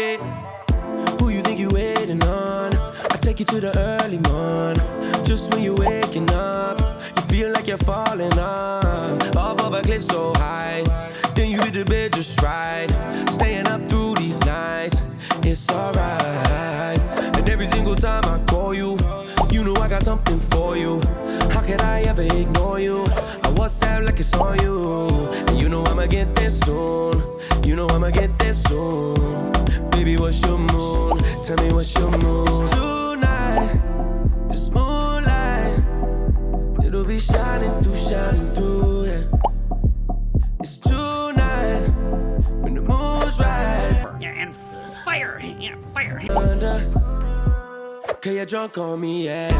Hey, who you think you waiting on? I take you to the early morning. Just when you're waking up, you feel like you're falling off of a cliff so high. Then you hit the bed just right. Staying up through these nights, it's alright. And every single time I call you, you know I got something for you. How could I ever ignore you? I WhatsApp like it's on you. And you know I'ma get there soon. You know I'ma get there soon. Baby, what's your mood? Tell me what's your mood. It's tonight, it's moonlight. It'll be shining through, yeah. It's tonight, when the moon's right. Yeah, and fire, yeah, fire. Cause you're drunk on me, yeah.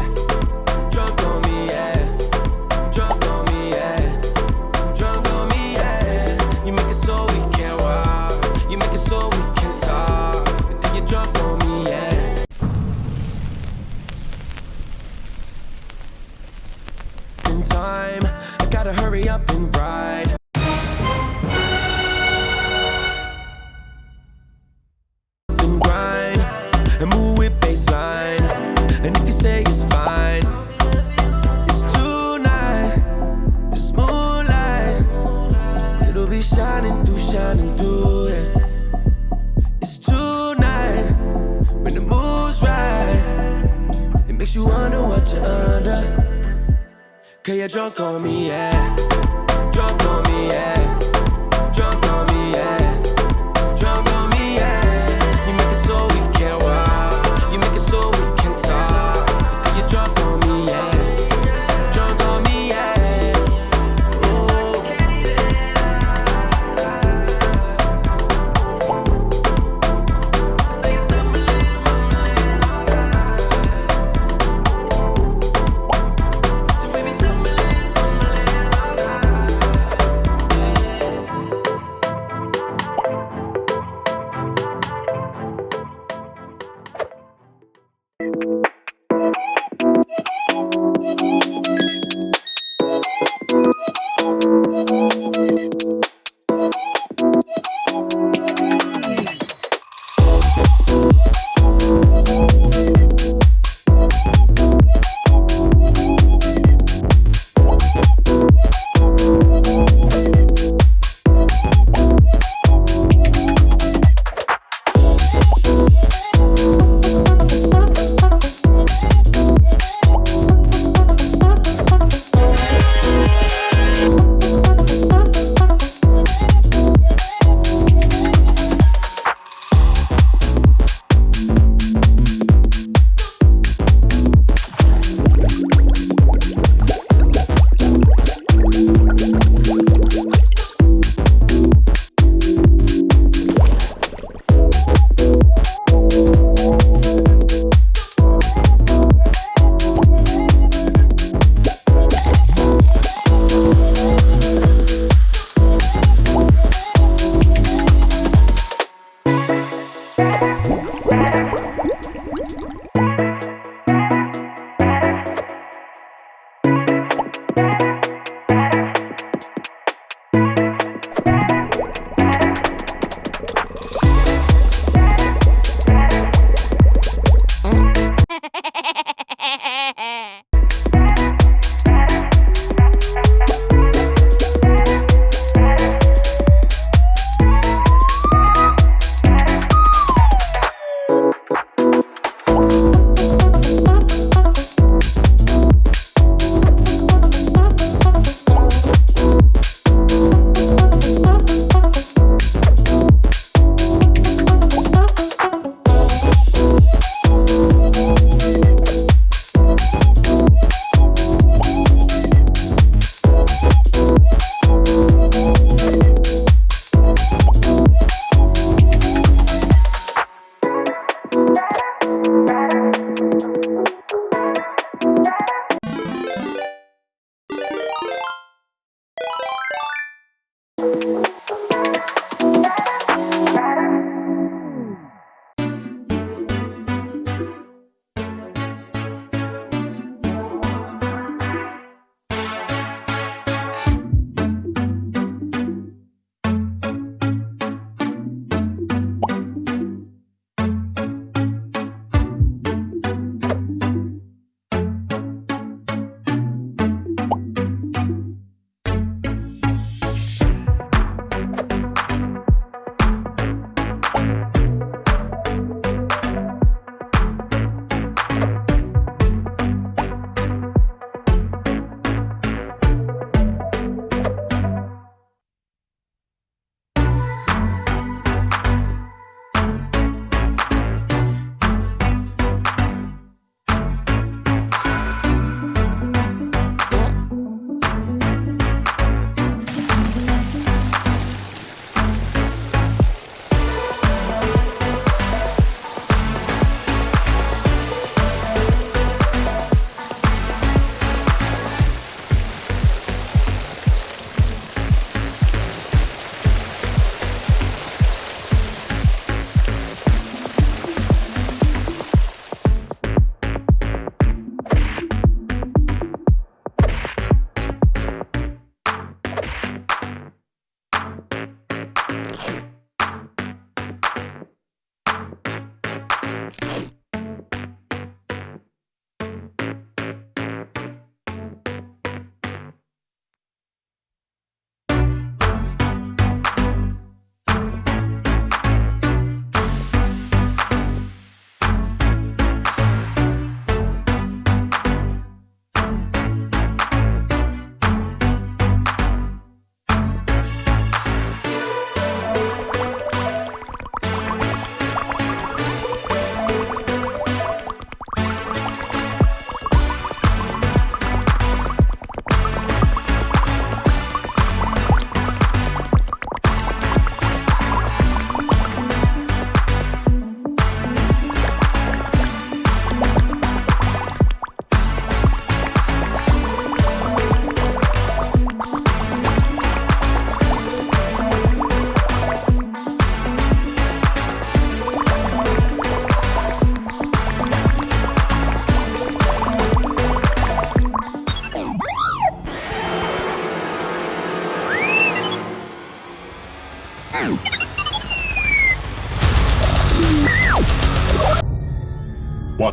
Drunk on me, yeah. Drunk on me, yeah. Drunk on me, yeah. You make it so we can walk. You make it so we can talk. Cause you're drunk on me, yeah. In time, I gotta hurry up and ride. And grind, and move with baseline. And if you say it's fine, it's tonight, it's moonlight. It'll be shining through, yeah. It's tonight, when the moon's right. It makes you wonder what you're under. Cause you're drunk on me, yeah. Drunk on me, yeah. Drunk on me, yeah. Drunk on me, yeah. You make it so we can walk. You make it so we can talk. Cause you're drunk on me, yeah. Drunk on me, yeah.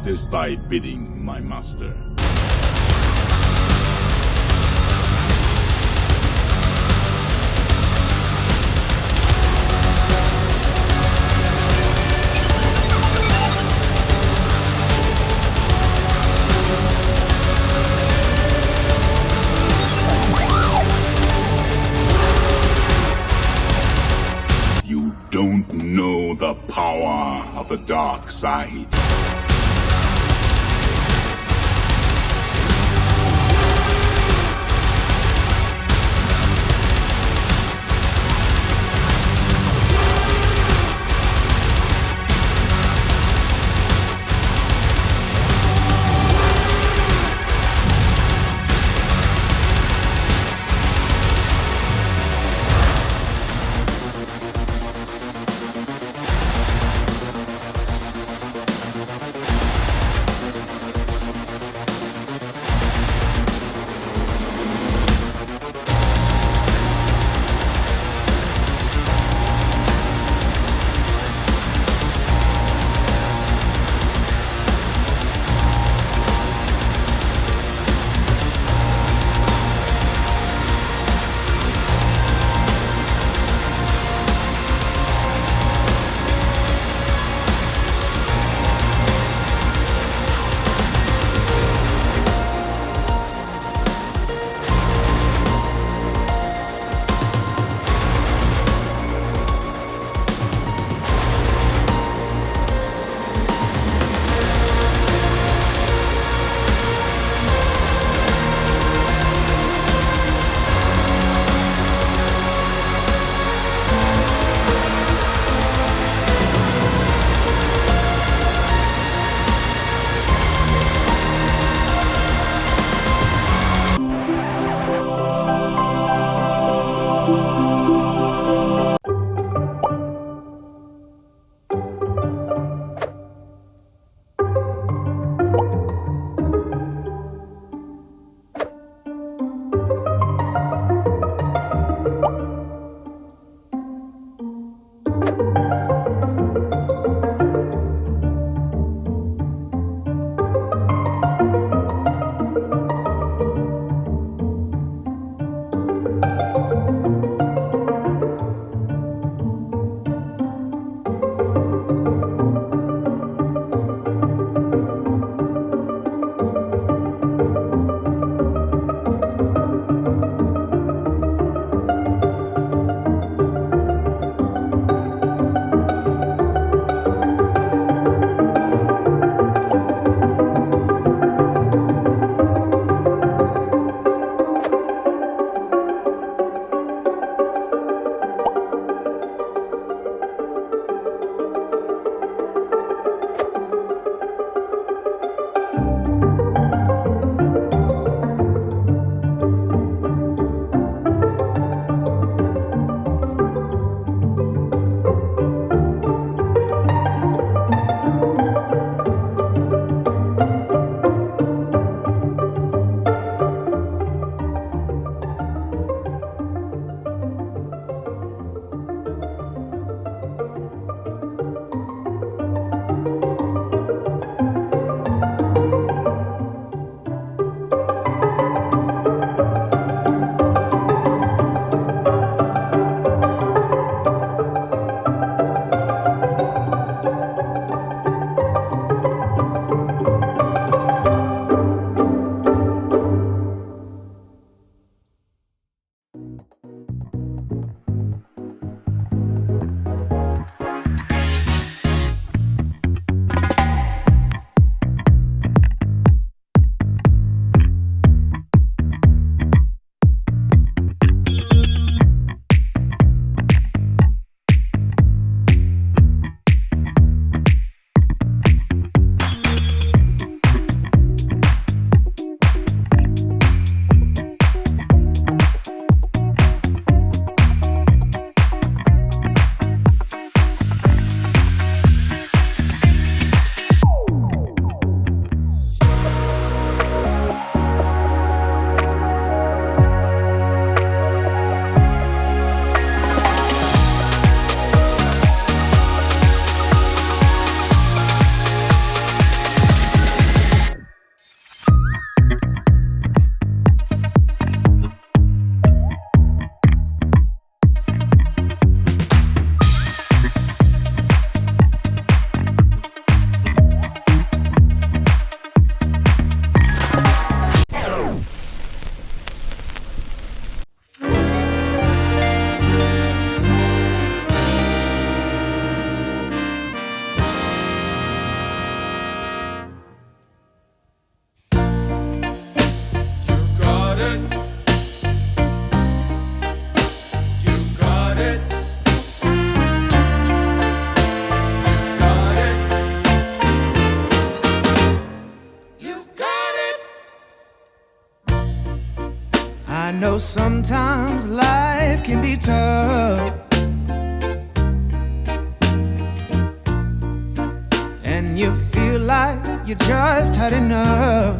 is thy bidding, my master. You don't know the power of the dark side. I know sometimes life can be tough, and you feel like you just had enough.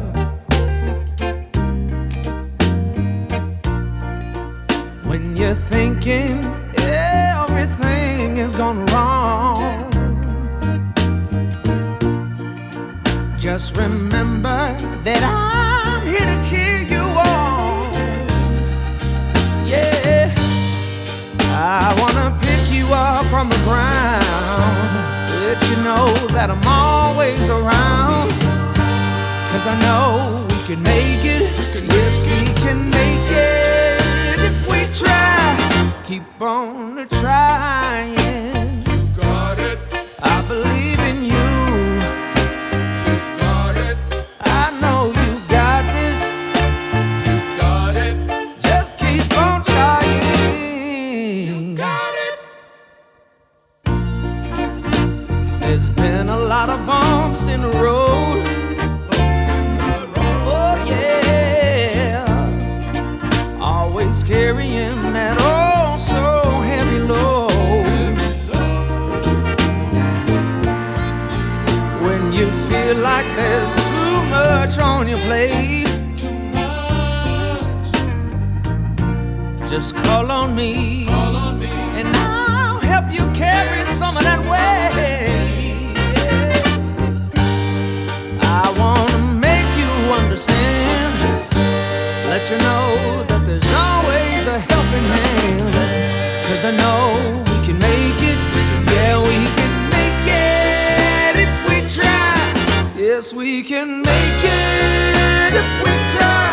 When you're thinking everything is gone wrong, just remember that I'm here to cheer you on. Yeah, I wanna pick you up from the ground, let you know that I'm always around. 'Cause I know we can make it, yes we can make it if we try. Keep on trying. You got it. I believe in you. You got it. I know you got this. You got it. Just keep on trying. You got it. There's been a lot of bumps in the road. Oh yeah, always carrying that oh so heavy load. When you feel like there's too much on your plate, Too much. just call on me, Call on me. and I'll help you carry some of that weight. I wanna make you understand, let you know that there's always a helping hand. 'Cause I know we can make it, yeah we can make it if we try. Yes we can make it if we try.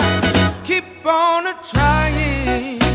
Keep on trying.